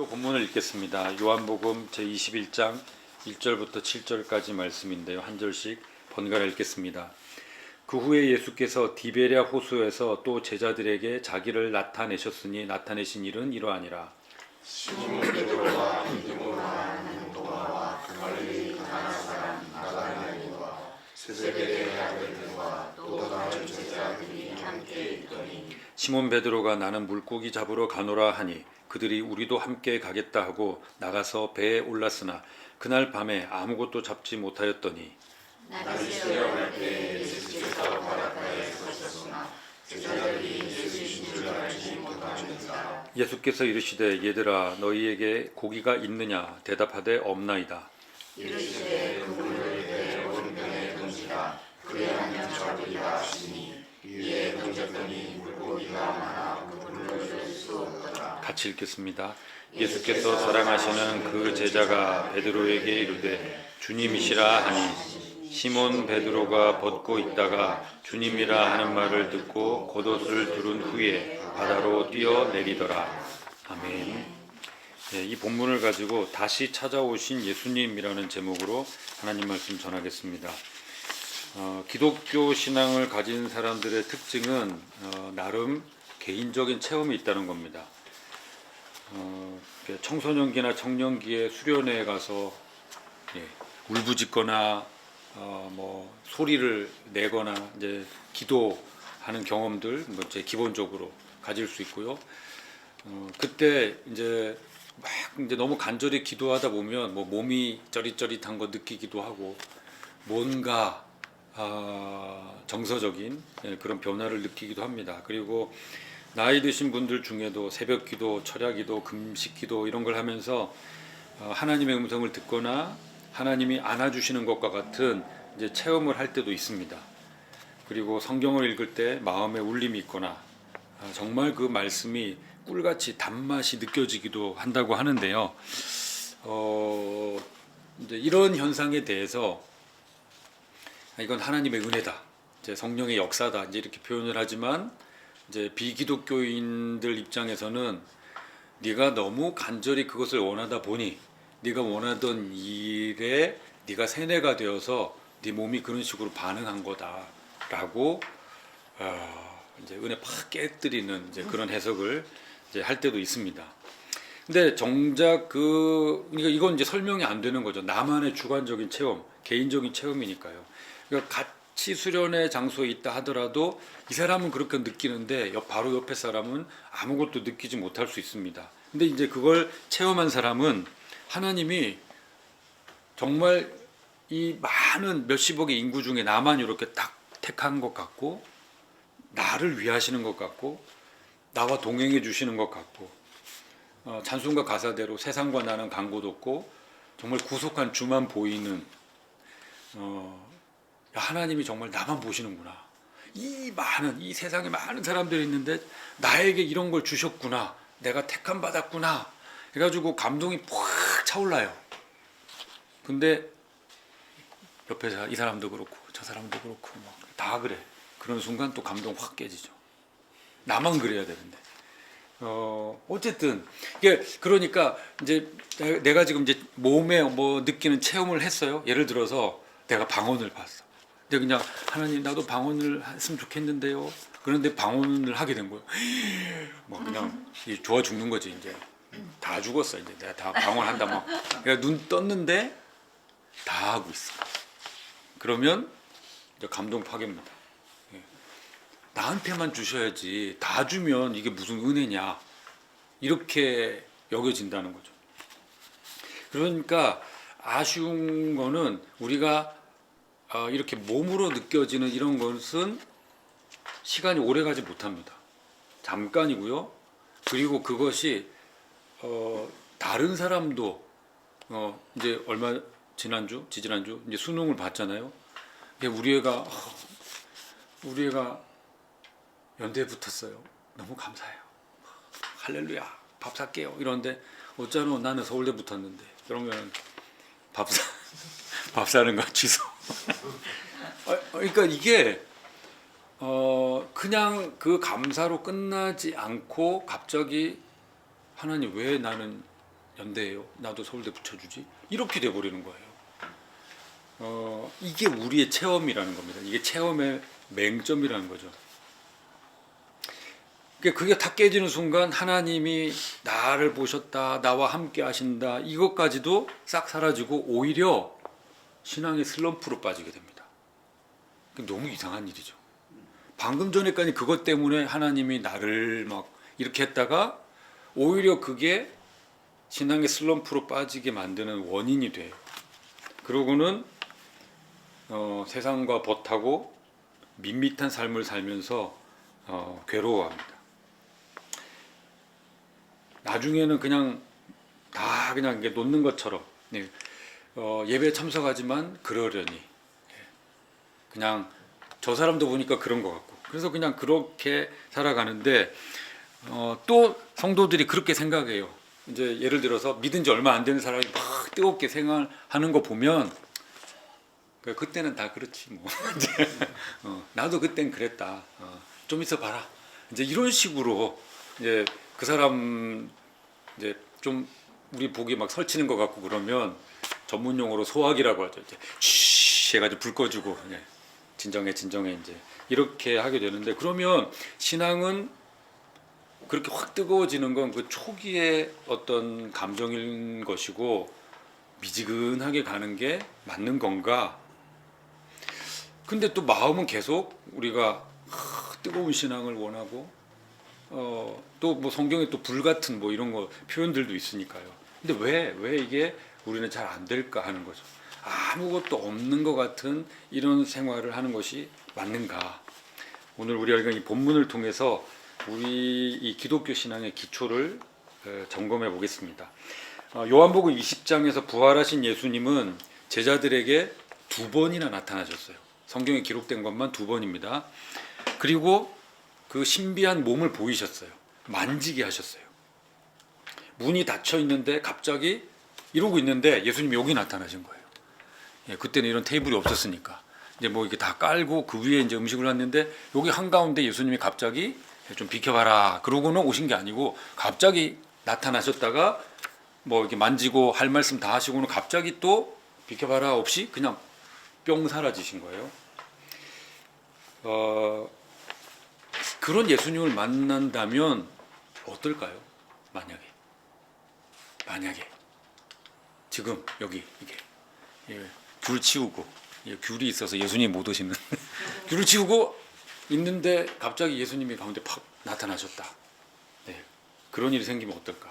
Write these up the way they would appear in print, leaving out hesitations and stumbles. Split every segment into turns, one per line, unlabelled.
요 본문을 읽겠습니다. 요한복음 제21장 1절부터 7절까지 말씀인데요. 한 절씩 번갈아 읽겠습니다. 그 후에 예수께서 디베랴 호수에서 또 제자들에게 자기를 나타내셨으니 나타내신 일은 이러하니라.
시몬 베드로와 디도모라 하는 도마와 갈릴리 가나 사람 나다나엘과 세베대의 아들들과 또 다른 제자들이 함께 있더니
시몬 베드로가 나는 물고기 잡으러 가노라 하니 그들이 우리도 함께 가겠다 하고 나가서 배에 올랐으나 그날 밤에 아무것도 잡지 못하였더니
날새어 갈 때 예수께서 바닷가에 서셨으나 제자들이 예수이신 줄 알지 못하니라.
예수께서 이르시되 얘들아 너희에게 고기가 있느냐 대답하되 없나이다.
이르시되 그물을 내 오른편에 던지라. 그리하면 잡으리라 하시니 이에 던졌더니 물고기가 많아 그물을 들 수 없더라.
같이 읽겠습니다. 예수께서 사랑하시는 그 제자가 베드로에게 이르되 주님이시라 하니 시몬 베드로가 벗고 있다가 주님이라 하는 말을 듣고 겉옷을 두른 후에 바다로 뛰어내리더라. 아멘. 네, 이 본문을 가지고 다시 찾아오신 예수님이라는 제목으로 하나님 말씀 전하겠습니다. 기독교 신앙을 가진 사람들의 특징은 나름 개인적인 체험이 있다는 겁니다. 청소년기나 청년기에 수련회에 가서 울부짖거나 뭐 소리를 내거나 이제 기도하는 경험들 이제 기본적으로 가질 수 있고요. 그때 이제 막 이제 너무 간절히 기도하다 보면 뭐 몸이 쩌릿쩌릿한 거 느끼기도 하고 뭔가 정서적인 그런 변화를 느끼기도 합니다. 그리고 나이 드신 분들 중에도 새벽 기도, 철야 기도, 금식 기도 이런 걸 하면서 하나님의 음성을 듣거나 하나님이 안아주시는 것과 같은 이제 체험을 할 때도 있습니다. 그리고 성경을 읽을 때 마음에 울림이 있거나 정말 그 말씀이 꿀같이 단맛이 느껴지기도 한다고 하는데요. 이제 이런 현상에 대해서 이건 하나님의 은혜다, 이제 성령의 역사다, 이제 이렇게 표현을 하지만 이제 비기독교인들 입장에서는 네가 너무 간절히 그것을 원하다 보니 네가 원하던 일에 네가 세뇌가 되어서 네 몸이 그런 식으로 반응한 거다라고 이제 은혜 팍 깨뜨리는 이제 그런 해석을 이제 할 때도 있습니다. 근데 정작 그러니까 이건 이제 설명이 안 되는 거죠. 나만의 주관적인 체험, 개인적인 체험이니까요. 그러니까 같이 수련회 장소에 있다 하더라도 이 사람은 그렇게 느끼는데 바로 옆에 사람은 아무것도 느끼지 못할 수 있습니다. 근데 이제 그걸 체험한 사람은 하나님이 정말 이 많은 몇십억의 인구 중에 나만 이렇게 딱 택한 것 같고 나를 위하시는 것 같고 나와 동행해 주시는 것 같고 찬송가 가사대로 세상과 나는 간 곳 없고 정말 구속한 주만 보이는 하나님이 정말 나만 보시는구나. 이 세상에 많은 사람들이 있는데 나에게 이런 걸 주셨구나. 내가 택함 받았구나. 해가지고 감동이 팍 차올라요. 근데 옆에 이 사람도 그렇고 저 사람도 그렇고 다 그래. 그런 순간 또 감동 확 깨지죠. 나만 그래야 되는데. 어쨌든 이게 그러니까 이제 내가 지금 이제 몸에 뭐 느끼는 체험을 했어요. 예를 들어서 내가 방언을 봤어. 근데 그냥 하나님 나도 방언을 했으면 좋겠는데요. 그런데 방언을 하게 된 거예요. 뭐 그냥 좋아 죽는 거지 이제. 다 죽었어 이제. 내가 다 방언한다 막. 그러니까 눈 떴는데 다 하고 있어. 그러면 이제 감동 파괴입니다. 나한테만 주셔야지 다 주면 이게 무슨 은혜냐 이렇게 여겨진다는 거죠. 그러니까 아쉬운 거는 우리가 이렇게 몸으로 느껴지는 이런 것은 시간이 오래 가지 못합니다. 잠깐이고요. 그리고 그것이 다른 사람도 이제 얼마 지지난주 이제 수능을 봤잖아요. 우리 애가 연대에 붙었어요. 너무 감사해요. 할렐루야. 밥 살게요. 이런데 어쩌노 나는 서울대 붙었는데 그러면 밥 사는 거 취소. 그러니까 이게 그냥 그 감사로 끝나지 않고 갑자기 하나님 왜 나는 연대예요. 나도 서울대 붙여주지. 이렇게 돼버리는 거예요. 이게 우리의 체험이라는 겁니다. 이게 체험의 맹점이라는 거죠. 그러니까 그게 다 깨지는 순간 하나님이 나를 보셨다, 나와 함께 하신다, 이것까지도 싹 사라지고 오히려 신앙의 슬럼프로 빠지게 됩니다. 너무 이상한 일이죠. 방금 전에까지 그것 때문에 하나님이 나를 막 이렇게 했다가 오히려 그게 신앙의 슬럼프로 빠지게 만드는 원인이 돼요. 그러고는 세상과 벗하고 밋밋한 삶을 살면서 괴로워합니다. 나중에는 그냥 다 그냥 이게 놓는 것처럼 예배에 참석하지만 그러려니 그냥 저 사람도 보니까 그런 것 같고 그래서 그냥 그렇게 살아가는데 또 성도들이 그렇게 생각해요. 이제 예를 들어서 믿은 지 얼마 안 되는 사람이 막 뜨겁게 생활하는 거 보면 그때는 다 그렇지 뭐 나도 그땐 그랬다. 좀 있어 봐라. 이제 이런 식으로 이제 그 사람 이제 좀 우리 보기 막 설치는 것 같고 그러면 전문 용어로 소화기라고 하죠. 이제 쉬 해가지고 불 꺼주고 진정해 이제 이렇게 하게 되는데 그러면 신앙은 그렇게 확 뜨거워지는 건 그 초기의 어떤 감정인 것이고 미지근하게 가는 게 맞는 건가? 근데 또 마음은 계속 우리가 뜨거운 신앙을 원하고 또 뭐 성경에 또 불 같은 뭐 이런 거 표현들도 있으니까요. 근데 왜 이게 우리는 잘 안 될까 하는 거죠. 아무것도 없는 것 같은 이런 생활을 하는 것이 맞는가? 오늘 우리가 이 본문을 통해서 우리 이 기독교 신앙의 기초를 점검해 보겠습니다. 요한복음 20장에서 부활하신 예수님은 제자들에게 2번이나 나타나셨어요. 성경에 기록된 것만 2번입니다. 그리고 그 신비한 몸을 보이셨어요. 만지게 하셨어요. 문이 닫혀 있는데 갑자기 이러고 있는데 예수님이 여기 나타나신 거예요. 그때는 이런 테이블이 없었으니까 이제 뭐 이렇게 다 깔고 그 위에 이제 음식을 놨는데 여기 한가운데 예수님이 갑자기 좀 비켜봐라 그러고는 오신 게 아니고 갑자기 나타나셨다가 뭐 이렇게 만지고 할 말씀 다 하시고는 갑자기 또 비켜봐라 없이 그냥 뿅 사라지신 거예요. 그런 예수님을 만난다면 어떨까요? 만약에 지금 여기 이게 귤 치우고 귤이 있어서 예수님이 못 오시는 귤을 치우고 있는데 갑자기 예수님이 가운데 팍 나타나셨다. 그런 일이 생기면 어떨까?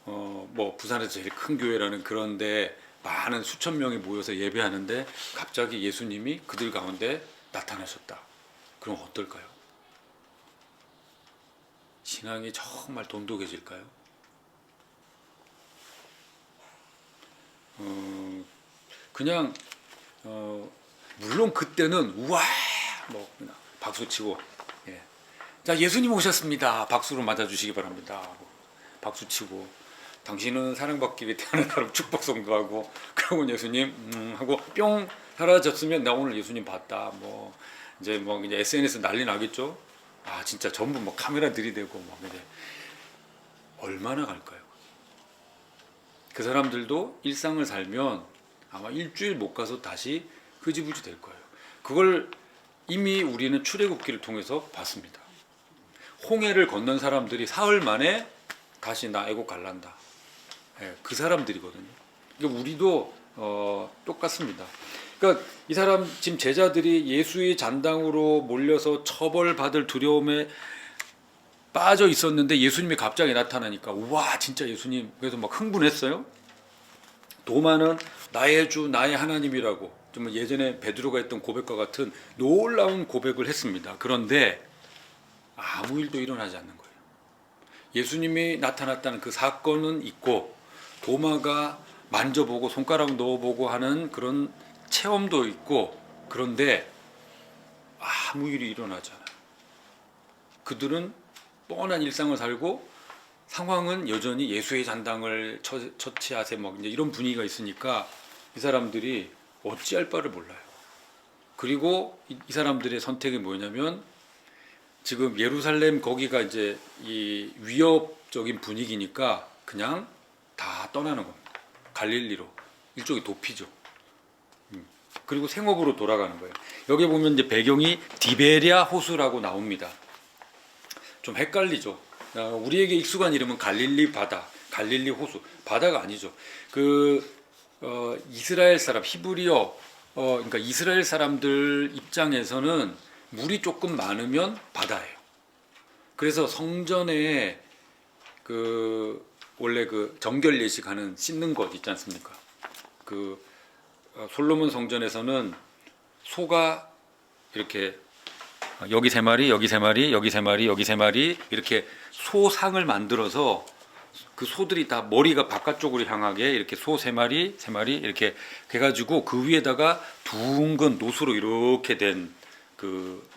뭐 부산에서 제일 큰 교회라는 그런데 많은 수천 명이 모여서 예배하는데 갑자기 예수님이 그들 가운데 나타나셨다. 그럼 어떨까요? 신앙이 정말 돈독해질까요? 그냥 물론 그때는 우와 뭐 그냥 박수치고 자 예수님 오셨습니다. 박수로 맞아주시기 바랍니다. 하고 박수치고 당신은 사랑받기 위해 태어난 사람 축복성도 하고 그러고 예수님 하고 뿅 사라졌으면 나 오늘 예수님 봤다. 뭐 이제 SNS 난리 나겠죠. 진짜 전부 뭐 카메라 들이대고 막 이제 얼마나 갈까요? 그 사람들도 일상을 살면 아마 일주일 못 가서 다시 흐지부지 될 거예요. 그걸 이미 우리는 출애굽기를 통해서 봤습니다. 홍해를 건넌 사람들이 사흘 만에 다시 나 애국 갈란다. 그 사람들이거든요. 그러니까 우리도 똑같습니다. 그러니까 이 사람 지금 제자들이 예수의 잔당으로 몰려서 처벌받을 두려움에 빠져 있었는데 예수님이 갑자기 나타나니까 우와 진짜 예수님 그래서 막 흥분했어요. 도마는 나의 주 나의 하나님이라고 정말 예전에 베드로가 했던 고백과 같은 놀라운 고백을 했습니다. 그런데 아무 일도 일어나지 않는 거예요. 예수님이 나타났다는 그 사건은 있고 도마가 만져보고 손가락 넣어보고 하는 그런 체험도 있고 그런데 아무 일이 일어나지 않아요. 그들은 뻔한 일상을 살고 상황은 여전히 예수의 잔당을 처치하세 뭐 이제 이런 분위기가 있으니까 이 사람들이 어찌할 바를 몰라요. 그리고 이 사람들의 선택이 뭐냐면 지금 예루살렘 거기가 이제 이 위협적인 분위기니까 그냥 다 떠나는 겁니다. 갈릴리로. 일종의 도피죠. 그리고 생업으로 돌아가는 거예요. 여기 보면 이제 배경이 디베리아 호수라고 나옵니다. 좀 헷갈리죠. 우리에게 익숙한 이름은 갈릴리 바다, 갈릴리 호수. 바다가 아니죠. 이스라엘 사람 히브리어, 그러니까 이스라엘 사람들 입장에서는 물이 조금 많으면 바다예요. 그래서 성전에 원래 정결 예식하는 씻는 것 있지 않습니까? 솔로몬 성전에서는 소가 이렇게 여기 3마리, 여기 3마리, 여기 3마리, 여기 3마리 이렇게 소상을 만들어서 그 소들이 다 머리가 바깥쪽으로 향하게 이렇게 소 3마리, 3마리 이렇게 해가지고 그 위에다가 둥근 노수로 이렇게 된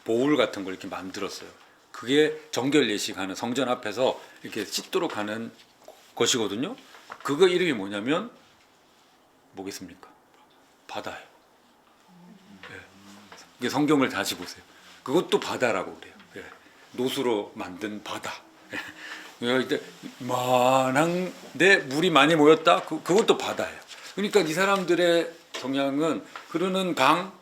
보울 같은 걸 이렇게 만들었어요. 그게 정결 예식하는 성전 앞에서 이렇게 씻도록 하는 것이거든요. 그거 이름이 뭐냐면 뭐겠습니까? 바다예요. 예. 이게 성경을 다시 보세요. 그것도 바다라고 그래요. 예. 노수로 만든 바다. 예. 이만한데 물이 많이 모였다. 그것도 바다예요. 그러니까 이 사람들의 성향은 흐르는 강.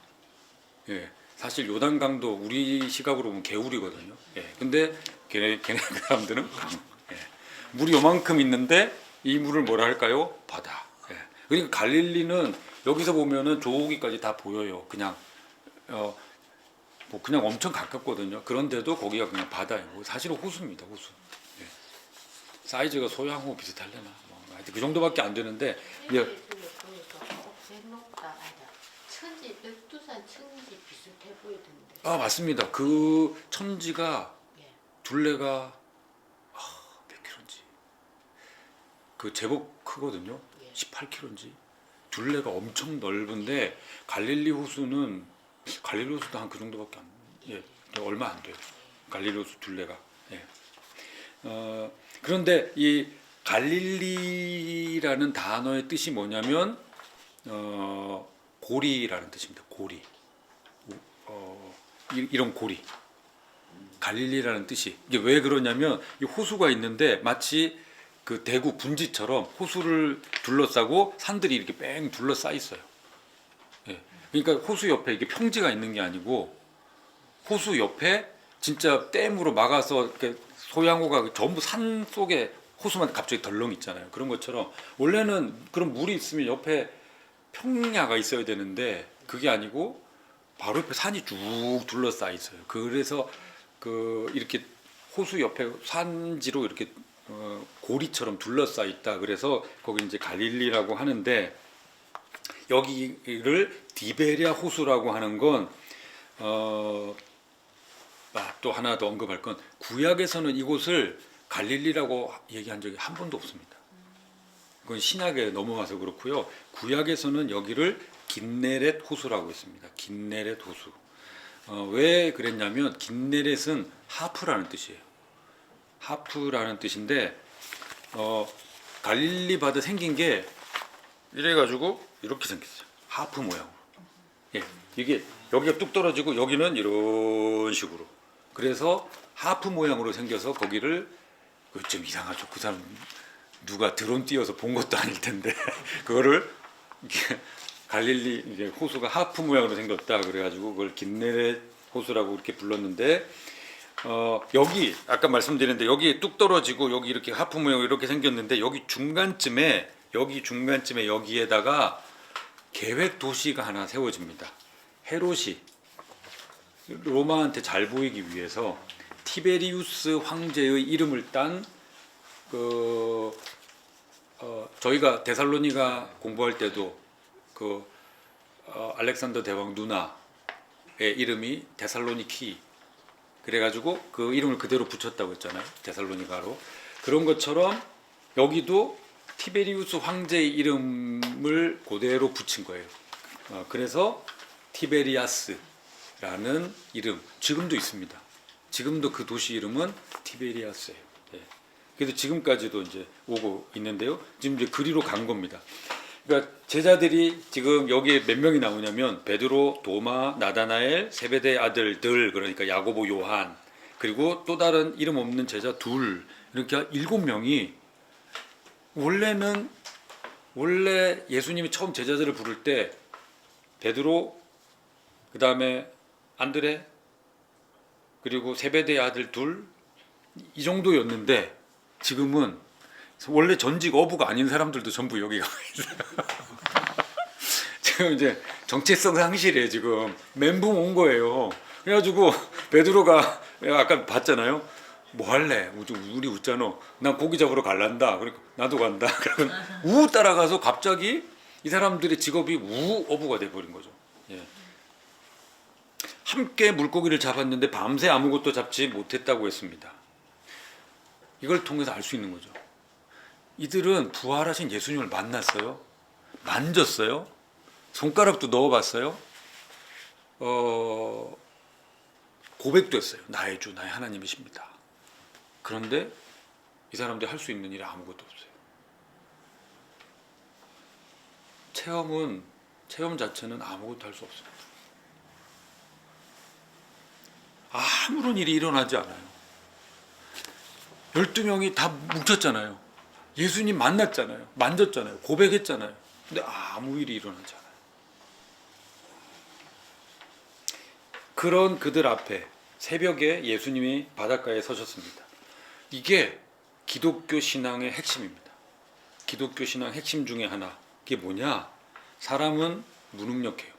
예. 사실 요단강도 우리 시각으로 보면 개울이거든요. 예. 근데 걔네 그 사람들은 강. 예. 물이 요만큼 있는데 이 물을 뭐라 할까요? 바다. 예. 그러니까 갈릴리는 여기서 보면은 저기까지 다 보여요. 그냥 그냥 엄청 가깝거든요. 그런데도 거기가 그냥 바다예요. 사실은 호수입니다. 호수. 예. 사이즈가 소양호 비슷하려나? 하여튼 그 정도밖에 안 되는데. 예.
백두산 천지 비슷해 보이던데.
아 맞습니다. 천지가 둘레가 몇 킬로인지 제법 크거든요. 18킬로인지 둘레가 엄청 넓은데 갈릴리 호수도 한 그 정도밖에 얼마 안 돼요. 갈릴리 호수 둘레가. 예. 그런데 이 갈릴리라는 단어의 뜻이 뭐냐면 고리라는 뜻입니다. 고리. 이런 고리. 갈릴리라는 뜻이. 이게 왜 그러냐면 이 호수가 있는데 마치 대구 분지처럼 호수를 둘러싸고 산들이 이렇게 뺑 둘러싸 있어요. 예. 그러니까 호수 옆에 이게 평지가 있는 게 아니고 호수 옆에 진짜 댐으로 막아서 이렇게 소양호가 전부 산 속에 호수만 갑자기 덜렁 있잖아요. 그런 것처럼 원래는 그런 물이 있으면 옆에 평야가 있어야 되는데 그게 아니고 바로 옆에 산이 쭉 둘러싸 있어요. 그래서 이렇게 호수 옆에 산지로 이렇게 고리처럼 둘러싸 있다. 그래서 거기 이제 갈릴리라고 하는데 여기를 디베리아 호수라고 하는 건 또 하나 더 언급할 건 구약에서는 이곳을 갈릴리라고 얘기한 적이 한 번도 없습니다. 그건 신약에 넘어와서 그렇고요. 구약에서는 여기를 긴네렛 호수라고 했습니다. 긴네렛 호수. 왜 그랬냐면 긴네렛은 하프라는 뜻이에요. 하프라는 뜻인데 갈릴리 바다 생긴 게 이래가지고 이렇게 생겼어요. 하프 모양으로. 예, 이게 여기가 뚝 떨어지고 여기는 이런 식으로. 그래서 하프 모양으로 생겨서 거기를 좀 이상하죠. 그 사람 누가 드론 띄워서 본 것도 아닐 텐데 그거를 갈릴리 이제 호수가 하프 모양으로 생겼다 그래가지고 그걸 긴네렛 호수라고 이렇게 불렀는데 여기 아까 말씀드렸는데 여기 뚝 떨어지고 여기 이렇게 하프 모양으로 이렇게 생겼는데 여기 중간쯤에 여기에다가 계획 도시가 하나 세워집니다. 헤롯이 로마한테 잘 보이기 위해서 티베리우스 황제의 이름을 딴 저희가 데살로니가 공부할 때도 알렉산더 대왕 누나의 이름이 데살로니키 그래가지고 그 이름을 그대로 붙였다고 했잖아요. 데살로니가로. 그런 것처럼 여기도 티베리우스 황제의 이름을 그대로 붙인 거예요. 그래서 티베리아스라는 이름 지금도 있습니다. 지금도 그 도시 이름은 티베리아스예요. 예. 그래서 지금까지도 이제 오고 있는데요. 지금 이제 그리로 간 겁니다. 그러니까 제자들이 지금 여기에 몇 명이 나오냐면 베드로, 도마, 나다나엘, 세베대의 아들들 그러니까 야고보, 요한 그리고 또 다른 이름 없는 제자 둘 이렇게 7명이 원래 예수님이 처음 제자들을 부를 때 베드로, 그 다음에 안드레, 그리고 세베대의 아들 둘, 이 정도였는데 지금은 원래 전직 어부가 아닌 사람들도 전부 여기 가 있어요. 지금 이제 정체성 상실에 지금 멘붕 온 거예요. 그래가지고 베드로가 아까 봤잖아요. 뭐 할래? 우리 웃잖아. 난 고기 잡으러 갈란다. 그러니까 나도 간다. 그러면 우 따라가서 갑자기 이 사람들의 직업이 우 어부가 돼버린 거죠. 예. 함께 물고기를 잡았는데 밤새 아무것도 잡지 못했다고 했습니다. 이걸 통해서 알 수 있는 거죠. 이들은 부활하신 예수님을 만났어요. 만졌어요. 손가락도 넣어봤어요. 고백도 했어요. 나의 주, 나의 하나님이십니다. 그런데 이 사람들이 할 수 있는 일이 아무것도 없어요. 체험 자체는 아무것도 할 수 없어요. 아무런 일이 일어나지 않아요. 12명이 다 뭉쳤잖아요. 예수님 만났잖아요. 만졌잖아요. 고백했잖아요. 근데 아무 일이 일어나지 않아요. 그런 그들 앞에 새벽에 예수님이 바닷가에 서셨습니다. 이게 기독교 신앙의 핵심입니다. 기독교 신앙 핵심 중에 하나. 그게 뭐냐? 사람은 무능력해요.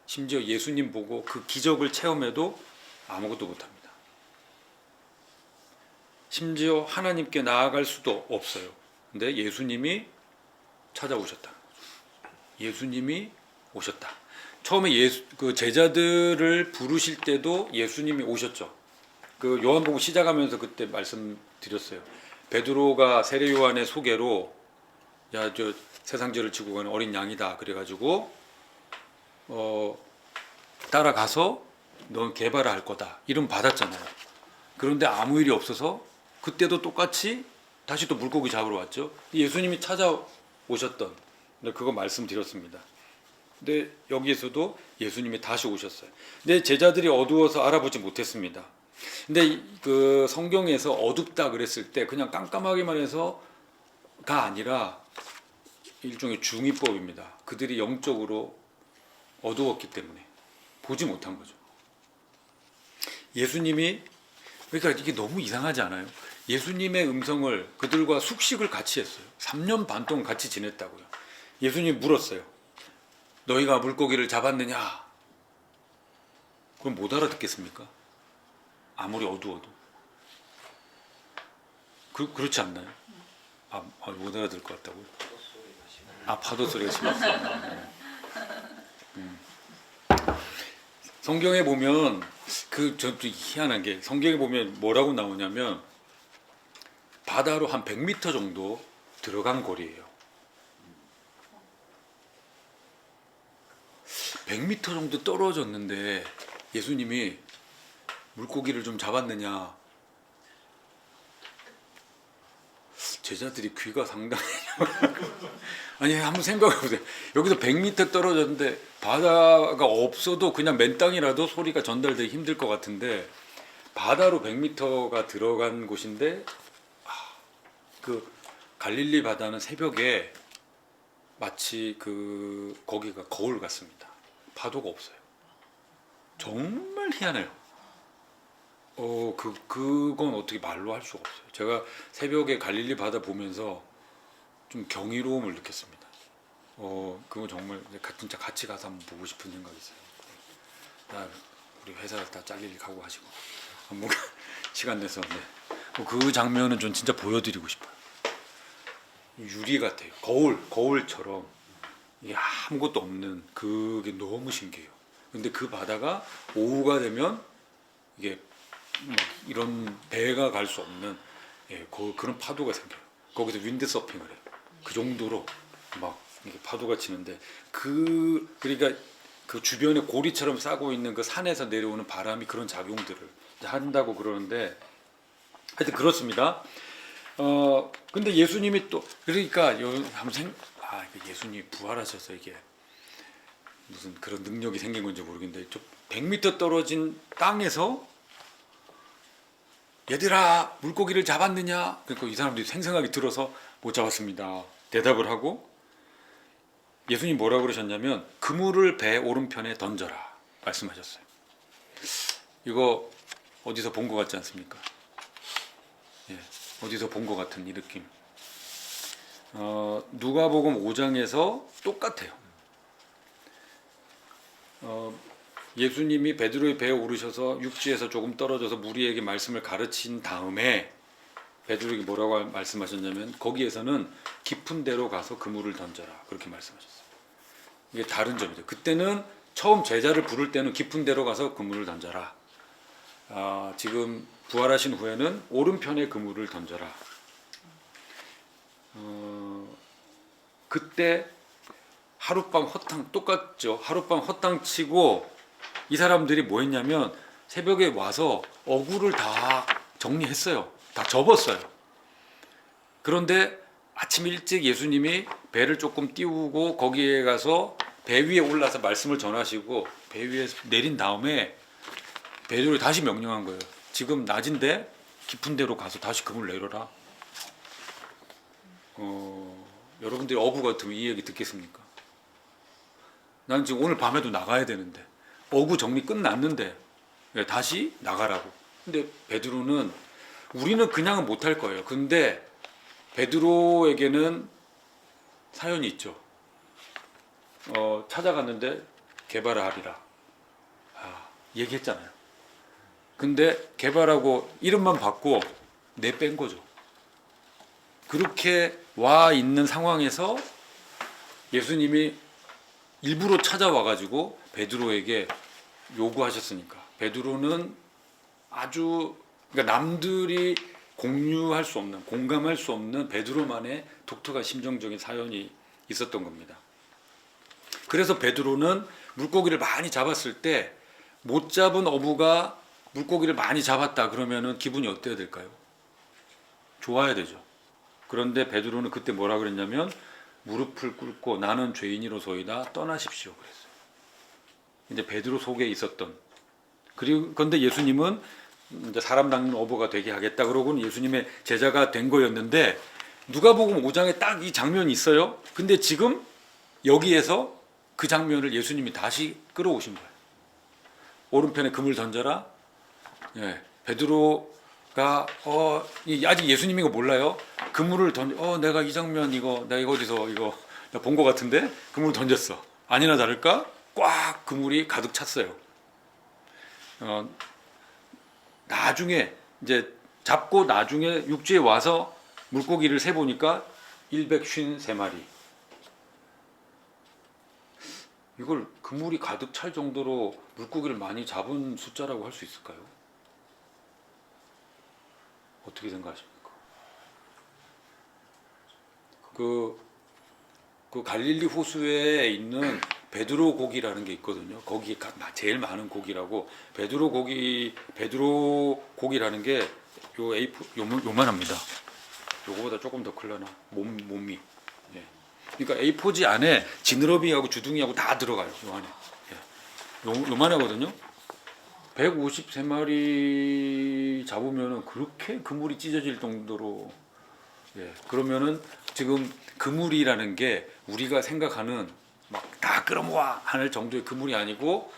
심지어 예수님 보고 그 기적을 체험해도 아무것도 못합니다. 심지어 하나님께 나아갈 수도 없어요. 근데 예수님이 찾아오셨다는 거죠. 예수님이 오셨다. 처음에 그 제자들을 부르실 때도 예수님이 오셨죠. 그 요한복음 시작하면서 그때 말씀드렸어요. 베드로가 세례 요한의 소개로 야, 저 세상 죄를 지고 가는 어린 양이다. 그래가지고 따라가서 넌 개발할 거다. 이름 받았잖아요. 그런데 아무 일이 없어서 그때도 똑같이 다시 또 물고기 잡으러 왔죠. 예수님이 찾아오셨던, 그거 말씀드렸습니다. 근데 여기에서도 예수님이 다시 오셨어요. 근데 제자들이 어두워서 알아보지 못했습니다. 근데 그 성경에서 어둡다 그랬을 때 그냥 깜깜하게만 해서가 아니라 일종의 중의법입니다. 그들이 영적으로 어두웠기 때문에 보지 못한 거죠. 예수님이, 그러니까 이게 너무 이상하지 않아요? 예수님의 음성을 그들과 숙식을 같이 했어요. 3년 반 동안 같이 지냈다고요. 예수님이 물었어요. 너희가 물고기를 잡았느냐? 그럼 못 알아듣겠습니까? 아무리 어두워도. 그렇지 않나요? 못 알아들 것 같다고요? 파도 소리가 심했어요. 성경에 보면 좀 희한한 게 성경에 보면 뭐라고 나오냐면 바다로 한 100m 정도 들어간 거리예요. 100m 정도 떨어졌는데 예수님이 물고기를 좀 잡았느냐? 제자들이 귀가 상당히 아니 한번 생각해 보세요. 여기서 100m 떨어졌는데 바다가 없어도 그냥 맨 땅이라도 소리가 전달되기 힘들 것 같은데 바다로 100m가 들어간 곳인데 그 갈릴리 바다는 새벽에 마치 거기가 거울 같습니다. 파도가 없어요. 정말 희한해요. 그건 어떻게 말로 할 수가 없어요. 제가 새벽에 갈릴리 바다 보면서 좀 경이로움을 느꼈습니다. 그거 정말 진짜 같이 가서 한번 보고 싶은 생각이 있어요. 우리 회사 다 잘릴 각오 하시고 한번 시간 내서 그 장면은 전 진짜 보여드리고 싶어요. 유리 같아요. 거울처럼 이게 아무것도 없는 그게 너무 신기해요. 근데 그 바다가 오후가 되면 이게 이런 배가 갈 수 없는 그런 파도가 생겨요. 거기서 윈드 서핑을 해요. 그 정도로 막 이게 파도가 치는데 그러니까 그 주변에 고리처럼 싸고 있는 그 산에서 내려오는 바람이 그런 작용들을 한다고 그러는데 하여튼 그렇습니다. 근데 예수님이 또 그러니까 예수님이 부활하셔서 이게 무슨 그런 능력이 생긴 건지 모르겠는데 100m 떨어진 땅에서 얘들아 물고기를 잡았느냐? 그러니까 이 사람들이 생생하게 들어서 못 잡았습니다. 대답을 하고 예수님 뭐라고 그러셨냐면 그물을 배 오른편에 던져라 말씀하셨어요. 이거 어디서 본 것 같지 않습니까? 예, 어디서 본 것 같은 이 느낌. 누가복음 5장에서 똑같아요. 예수님이 베드로의 배에 오르셔서 육지에서 조금 떨어져서 무리에게 말씀을 가르친 다음에 베드로에게 뭐라고 말씀하셨냐면 거기에서는 깊은 데로 가서 그물을 던져라 그렇게 말씀하셨어요. 이게 다른 점이죠. 그때는 처음 제자를 부를 때는 깊은 데로 가서 그물을 던져라. 지금 부활하신 후에는 오른편에 그물을 던져라. 그때 하룻밤 허탕 똑같죠. 하룻밤 허탕 치고 이 사람들이 뭐 했냐면 새벽에 와서 어구를 다 정리했어요. 다 접었어요. 그런데 아침 일찍 예수님이 배를 조금 띄우고 거기에 가서 배 위에 올라서 말씀을 전하시고 배 위에 내린 다음에 베드로를 다시 명령한 거예요. 지금 낮인데 깊은 데로 가서 다시 그물 내려라. 여러분들이 어부 같으면 이 얘기 듣겠습니까? 난 지금 오늘 밤에도 나가야 되는데 어구 정리 끝났는데 왜 다시 나가라고. 근데 베드로는 우리는 그냥은 못할 거예요. 근데 베드로에게는 사연이 있죠. 찾아갔는데 개바라 하리라. 얘기했잖아요. 근데 개바라고 이름만 받고 내뺀 거죠. 그렇게 와 있는 상황에서 예수님이 일부러 찾아와가지고 베드로에게 요구하셨으니까 베드로는 아주 그러니까 남들이 공유할 수 없는 공감할 수 없는 베드로만의 독특한 심정적인 사연이 있었던 겁니다. 그래서 베드로는 물고기를 많이 잡았을 때 못 잡은 어부가 물고기를 많이 잡았다 그러면은 기분이 어때야 될까요? 좋아야 되죠. 그런데 베드로는 그때 뭐라 그랬냐면 무릎을 꿇고 나는 죄인이로소이다 떠나십시오 그랬어요. 이제 베드로 속에 있었던 그런데 예수님은 이제 사람 낚는 어부가 되게 하겠다 그러고는 예수님의 제자가 된 거였는데 누가복음 5장에 딱 이 장면이 있어요. 근데 지금 여기에서 그 장면을 예수님이 다시 끌어오신 거예요. 오른편에 그물 던져라. 예, 베드로가 아직 예수님이 이거 몰라요. 그물을 던져. 내가 이 장면 내가 이거 어디서 이거 본 것 같은데 그물을 던졌어. 아니나 다를까 꽉 그물이 가득 찼어요. 나중에 이제 잡고 나중에 육지에 와서 물고기를 세 보니까 153마리. 이걸 그물이 가득 찰 정도로 물고기를 많이 잡은 숫자라고 할 수 있을까요? 어떻게 생각하십니까? 그 갈릴리 호수에 있는 베드로 고기라는 게 있거든요. 거기 제일 많은 고기라고 베드로 고기라는 게 요만합니다. 요거보다 조금 더 클려나 몸이. 예. 그러니까 A4지 안에 지느러미하고 주둥이하고 다 들어가요. 요 안에. 예. 요만하거든요. 153마리 잡으면은 그렇게 그물이 찢어질 정도로 예. 그러면은 지금 그물이라는 게 우리가 생각하는 막 다 끌어모아 하는 정도의 그물이 아니고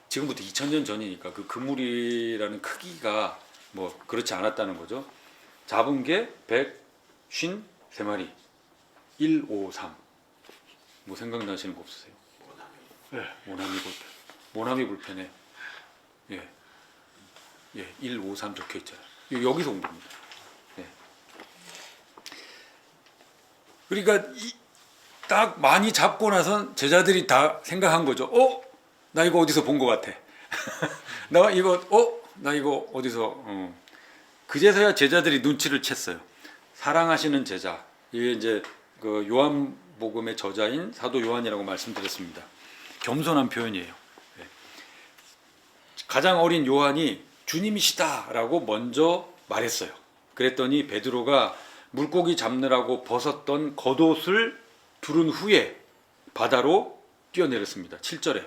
지금부터 2000년 전이니까 그 그물이라는 크기가 뭐 그렇지 않았다는 거죠. 잡은 게 153마리 153 뭐 생각나시는 거 없으세요? 모나미 불펜에 예 153 적혀 있잖아요. 여기서 온 겁니다. 예. 그러니까 딱 많이 잡고 나선 제자들이 다 생각한 거죠. 나 이거 어디서 본 것 같아. 나 이거 어디서 그제서야 제자들이 눈치를 챘어요. 사랑하시는 제자. 이게 이제 그 요한복음의 저자인 사도 요한이라고 말씀드렸습니다. 겸손한 표현이에요. 가장 어린 요한이 주님이시다라고 먼저 말했어요. 그랬더니 베드로가 물고기 잡느라고 벗었던 겉옷을 두른 후에 바다로 뛰어내렸습니다. 7절에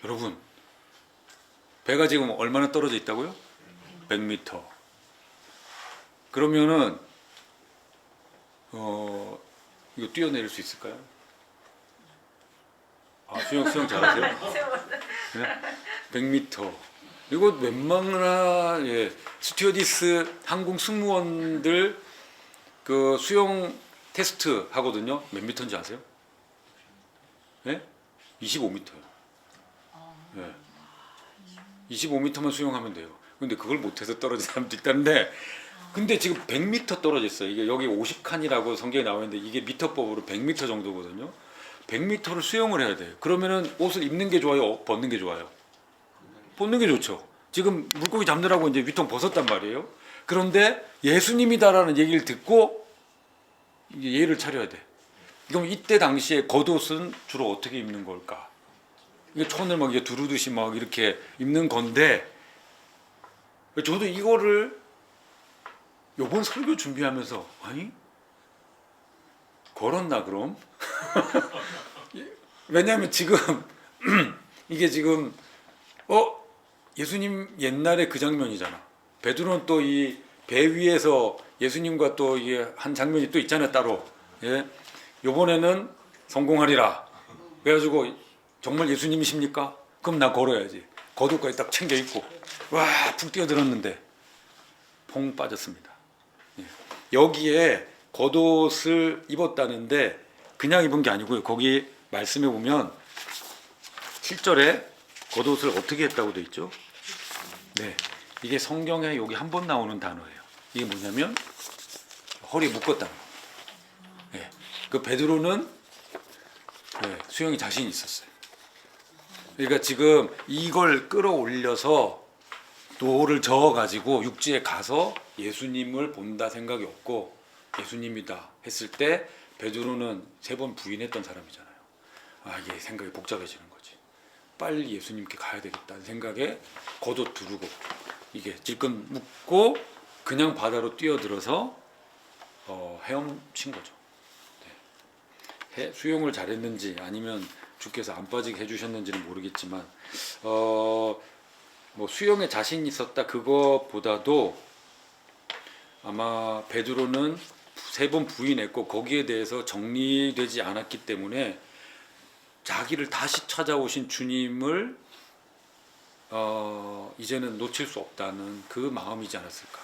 여러분 배가 지금 얼마나 떨어져 있다고요? 100m. 그러면은 이거 뛰어내릴 수 있을까요? 아, 수영 잘하세요? 네? 100m. 이거 웬만한 스튜어디스 항공 승무원들 그 수영 테스트 하거든요. 몇 미터인지 아세요? 네? 25m요. 네. 25m만 수영하면 돼요. 근데 그걸 못해서 떨어진 사람도 있다는데, 근데 지금 100m 떨어졌어요. 이게 여기 50칸이라고 성경에 나와 있는데 이게 미터법으로 100m 정도거든요. 100m를 수영을 해야 돼요. 그러면은 옷을 입는 게 좋아요? 벗는 게 좋아요? 벗는 게 좋죠. 지금 물고기 잡느라고 이제 위통 벗었단 말이에요. 그런데 예수님이다라는 얘기를 듣고 이제 예의를 차려야 돼. 그럼 이때 당시에 겉옷은 주로 어떻게 입는 걸까? 이게 천을 막 이게 두르듯이 막 이렇게 입는 건데, 저도 이거를 요번 설교 준비하면서 아니 걸었나 그럼? 왜냐하면 지금 이게 지금 예수님 옛날에 그 장면이잖아. 베드로는 또 이 배 위에서 예수님과 또 이게 한 장면이 또 있잖아요 따로. 예, 요번에는 성공하리라. 그래가지고 정말 예수님이십니까? 그럼 나 걸어야지. 겉옷까지 딱 챙겨 입고 와 푹 뛰어들었는데 퐁 빠졌습니다. 예. 여기에 겉옷을 입었다는데 그냥 입은 게 아니고요. 거기 말씀해 보면 7절에 겉옷을 어떻게 했다고 돼 있죠? 네, 이게 성경에 여기 한 번 나오는 단어예요. 이게 뭐냐면 허리 묶었다는 거예요. 네. 그 베드로는 수영이 자신이 있었어요. 그러니까 지금 이걸 끌어올려서 노를 저어가지고 육지에 가서 예수님을 본다 생각이 없고 예수님이다 했을 때 베드로는 3번 부인했던 사람이잖아요. 아, 이게 생각이 복잡해지는 거지. 빨리 예수님께 가야 되겠다는 생각에 겉옷 두르고 이게 질끈 묶고 그냥 바다로 뛰어들어서 헤엄친 거죠. 네. 수영을 잘했는지 아니면 주께서 안 빠지게 해주셨는지는 모르겠지만 뭐 수영에 자신 있었다 그거보다도 아마 베드로는 3번 부인했고 거기에 대해서 정리되지 않았기 때문에 자기를 다시 찾아오신 주님을 이제는 놓칠 수 없다는 그 마음이지 않았을까.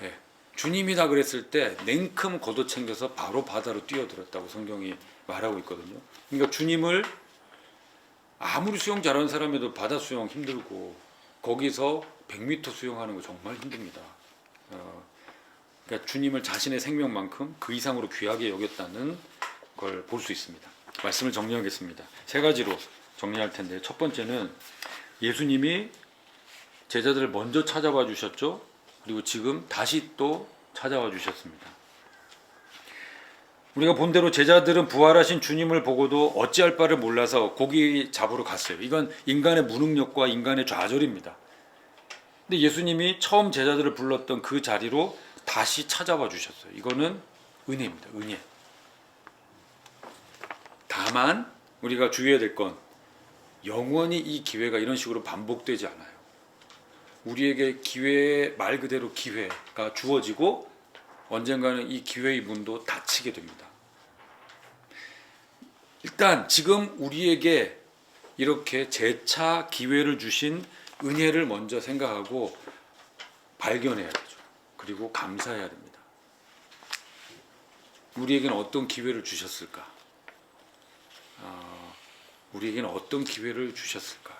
예. 주님이다 그랬을 때 냉큼 걷어 챙겨서 바로 바다로 뛰어들었다고 성경이 말하고 있거든요. 그러니까 주님을 아무리 수영 잘하는 사람에도 바다 수영 힘들고 거기서 100m 수영하는 거 정말 힘듭니다. 그러니까 주님을 자신의 생명만큼 그 이상으로 귀하게 여겼다는 걸 볼 수 있습니다. 말씀을 정리하겠습니다. 3가지로 정리할 텐데 첫 번째는 예수님이 제자들을 먼저 찾아와 주셨죠. 그리고 지금 다시 또 찾아와 주셨습니다. 우리가 본 대로 제자들은 부활하신 주님을 보고도 어찌할 바를 몰라서 고기 잡으러 갔어요. 이건 인간의 무능력과 인간의 좌절입니다. 근데 예수님이 처음 제자들을 불렀던 그 자리로 다시 찾아와 주셨어요. 이거는 은혜입니다. 은혜. 다만 우리가 주의해야 될 건 영원히 이 기회가 이런 식으로 반복되지 않아요. 우리에게 기회, 말 그대로 기회가 주어지고 언젠가는 이 기회의 문도 닫히게 됩니다. 일단 지금 우리에게 이렇게 재차 기회를 주신 은혜를 먼저 생각하고 발견해야 되죠. 그리고 감사해야 됩니다. 우리에게는 어떤 기회를 주셨을까? 우리에게는 어떤 기회를 주셨을까?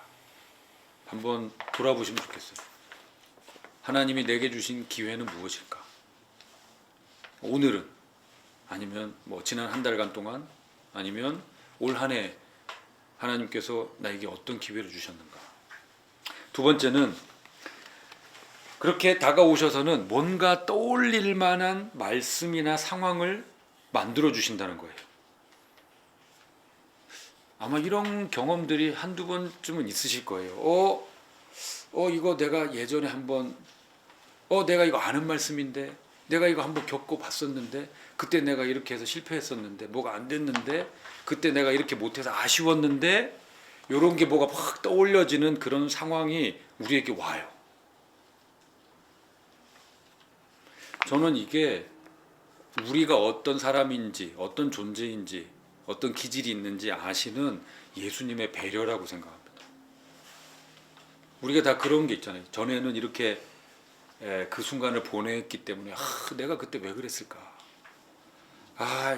한번 돌아보시면 좋겠어요. 하나님이 내게 주신 기회는 무엇일까? 오늘은 아니면 뭐 지난 한 달간 동안 아니면 올 한 해 하나님께서 나에게 어떤 기회를 주셨는가? 두 번째는 그렇게 다가오셔서는 뭔가 떠올릴 만한 말씀이나 상황을 만들어 주신다는 거예요. 아마 이런 경험들이 한두 번쯤은 있으실 거예요. 이거 내가 예전에 한번 내가 이거 아는 말씀인데 내가 이거 한번 겪고 봤었는데 그때 내가 이렇게 해서 실패했었는데 뭐가 안 됐는데 그때 내가 이렇게 못해서 아쉬웠는데 이런 게 뭐가 확 떠올려지는 그런 상황이 우리에게 와요. 저는 이게 우리가 어떤 사람인지, 어떤 존재인지, 어떤 기질이 있는지 아시는 예수님의 배려라고 생각합니다. 우리가 다 그런 게 있잖아요. 전에는 이렇게 그 순간을 보냈기 때문에 내가 그때 왜 그랬을까?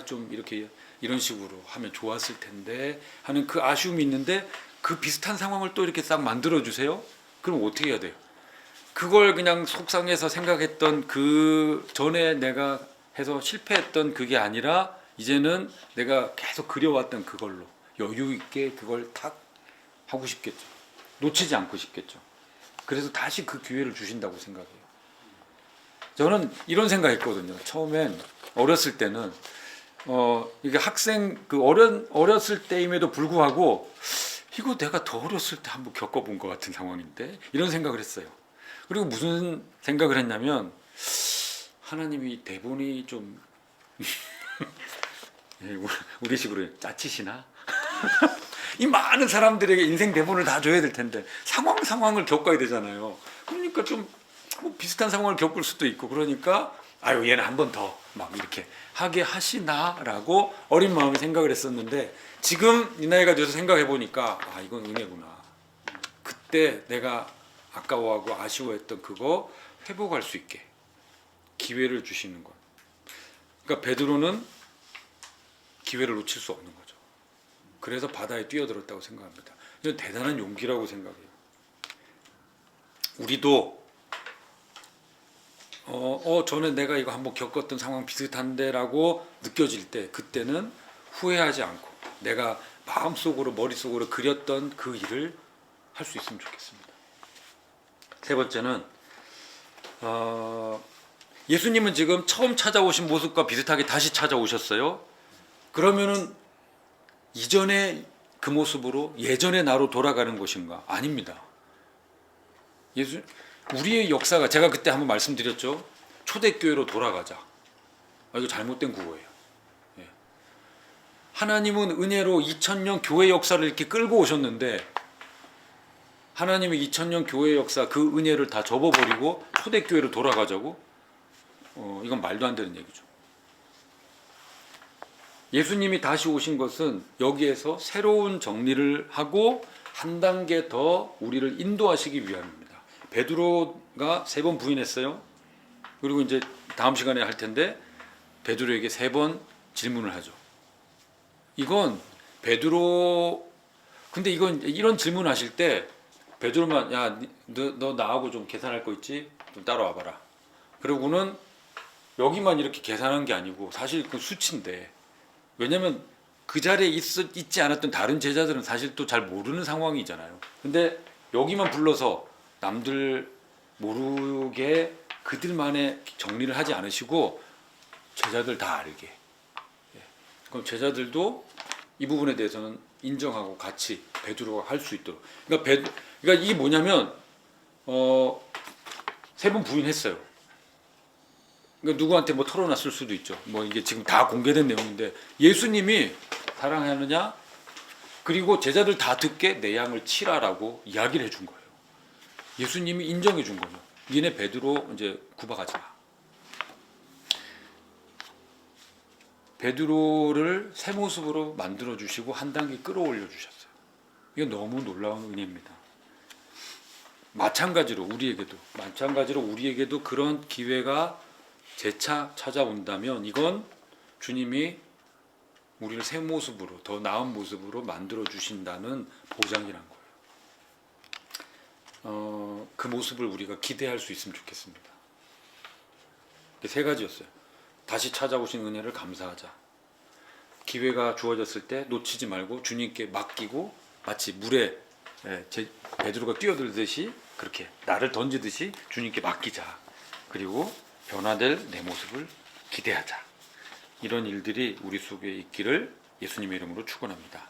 좀 이렇게 이런 식으로 하면 좋았을 텐데 하는 그 아쉬움이 있는데 그 비슷한 상황을 또 이렇게 싹 만들어 주세요. 그럼 어떻게 해야 돼요? 그걸 그냥 속상해서 생각했던 그 전에 내가 해서 실패했던 그게 아니라 이제는 내가 계속 그려왔던 그걸로 여유 있게 그걸 탁 하고 싶겠죠. 놓치지 않고 싶겠죠. 그래서 다시 그 기회를 주신다고 생각해요. 저는 이런 생각했거든요. 처음엔 어렸을 때는 이게 학생 어렸을 때임에도 불구하고 이거 내가 더 어렸을 때 한번 겪어본 것 같은 상황인데 이런 생각을 했어요. 그리고 무슨 생각을 했냐면 하나님이 대본이 좀 우리식으로 짜치시나? 이 많은 사람들에게 인생 대본을 다 줘야 될 텐데 상황을 겪어야 되잖아요. 그러니까 좀 뭐 비슷한 상황을 겪을 수도 있고 그러니까 얘는 한 번 더 막 이렇게 하게 하시나라고 어린 마음에 생각을 했었는데 지금 이 나이가 돼서 생각해 보니까 이건 은혜구나. 그때 내가 아까워하고 아쉬워했던 그거 회복할 수 있게 기회를 주시는 것. 그러니까 베드로는 기회를 놓칠 수 없는 거죠. 그래서 바다에 뛰어들었다고 생각합니다. 이건 대단한 용기라고 생각해요. 우리도 전에 내가 이거 한번 겪었던 상황 비슷한데라고 느껴질 때 그때는 후회하지 않고 내가 마음속으로 머릿속으로 그렸던 그 일을 할 수 있으면 좋겠습니다. 세 번째는 예수님은 지금 처음 찾아오신 모습과 비슷하게 다시 찾아오셨어요. 그러면은 이전의 그 모습으로 예전의 나로 돌아가는 것인가? 아닙니다. 우리의 역사가 제가 그때 한번 말씀드렸죠. 초대교회로 돌아가자. 이거 잘못된 구호예요. 하나님은 은혜로 2000년 교회 역사를 이렇게 끌고 오셨는데 하나님의 2000년 교회 역사 그 은혜를 다 접어버리고 초대교회로 돌아가자고? 이건 말도 안 되는 얘기죠. 예수님이 다시 오신 것은 여기에서 새로운 정리를 하고 한 단계 더 우리를 인도하시기 위함입니다. 베드로가 3번 부인했어요. 그리고 이제 다음 시간에 할 텐데 베드로에게 3번 질문을 하죠. 이건 베드로 근데 이건 이런 질문 하실 때 베드로만 너 나하고 좀 계산할 거 있지? 좀 따라와 봐라. 그러고는 여기만 이렇게 계산한 게 아니고 사실 그 수치인데 왜냐면 그 자리에 있지 않았던 다른 제자들은 사실 또 잘 모르는 상황이잖아요. 근데 여기만 불러서 남들 모르게 그들만의 정리를 하지 않으시고 제자들 다 알게. 그럼 제자들도 이 부분에 대해서는 인정하고 같이 베드로가 할 수 있도록. 그러니까 이게 뭐냐면 3번 부인했어요. 그러니까 누구한테 뭐 털어놨을 수도 있죠. 뭐 이게 지금 다 공개된 내용인데 예수님이 사랑하느냐? 그리고 제자들 다 듣게 내 양을 치라라고 이야기를 해준 거예요. 예수님이 인정해 준 거죠. 니네 베드로 이제 구박하지 마. 베드로를 새 모습으로 만들어 주시고 한 단계 끌어올려 주셨어요. 이게 너무 놀라운 은혜입니다. 마찬가지로 우리에게도 그런 기회가 재차 찾아온다면 이건 주님이 우리를 새 모습으로 더 나은 모습으로 만들어 주신다는 보장이란 거예요. 그 모습을 우리가 기대할 수 있으면 좋겠습니다. 3가지였어요. 다시 찾아오신 은혜를 감사하자. 기회가 주어졌을 때 놓치지 말고 주님께 맡기고 마치 물에 베드로가 뛰어들듯이 그렇게 나를 던지듯이 주님께 맡기자. 그리고 변화될 내 모습을 기대하자. 이런 일들이 우리 속에 있기를 예수님의 이름으로 축원합니다.